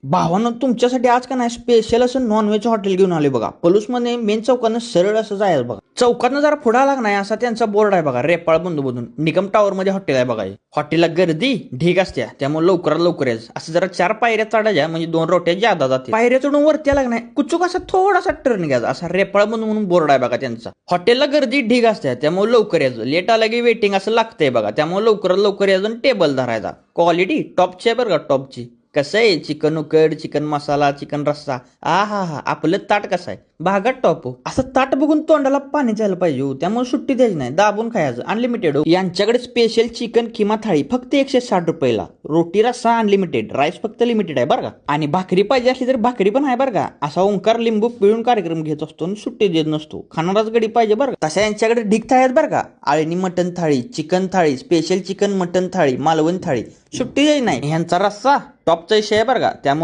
भावानं तुमच्यासाठी आज का नाही स्पेशल असं नॉनव्हेज हॉटेल घेऊन आले बघा. पलूसमध्ये मेन चौकानं सरळ असं जायचं बघा. चौकातनं जरा पुढे आला नाही असा त्यांचा बोर्ड आहे बघा. रेपाळ बंधूमधून निगम टॉवर मध्ये हॉटेल आहे बघा. हॉटेलला गर्दी ढीग असते, त्यामुळे लवकरात लवकर यायचं. असं जरा 4 पायऱ्या चढायच्या म्हणजे 2 रोट्या ज्यादा जाते. पायऱ्या चढून वरती आला नाही कुचूक असा थोडासा टर्न घ्यायचा. असा रेपाळ बंधू म्हणून बोर्ड आहे बघा त्यांचा. हॉटेलला गर्दी ढीग असते, त्यामुळे लवकर यायचं. लेट आला की वेटिंग असं लागतंय बघा. त्यामुळे लवकरात लवकर यायचं. टेबल धरायचा. क्वालिटी टॉपची आहे बरं का, टॉपची. कसं आहे चिकन उकड, चिकन मसाला, चिकन रस्सा. हा आपलं ताट कसं आहे भागात टॉप. असं ताट बघून तोंडाला पाणी जायला पाहिजे. त्यामुळे सुट्टी द्यायची नाही, दाबून खायचं. अनलिमिटेड. यांच्याकडे स्पेशल चिकन किमा थाळी फक्त 160 रुपयाला. रोटी रस्सा अनलिमिटेड, राईस फक्त लिमिटेड आहे बरं का. आणि भाकरी पाहिजे असली तर भाकरी पण आहे बरं का. असा ओंकार लिंबू पिळून कार्यक्रम घेत असतो आणि सुट्टी देत नसतो. खाणाराच गडी पाहिजे बरं का. तशा यांच्याकडे ढीग थाळी आहेत बरं का. आळणी मटन थाळी, चिकन थाळी, स्पेशल चिकन मटन थाळी, मालवण थाळी. सुट्टी द्यायची नाही. ह्यांचा रस्सा टॉपचा विषय आहे बरं का. त्यामुळे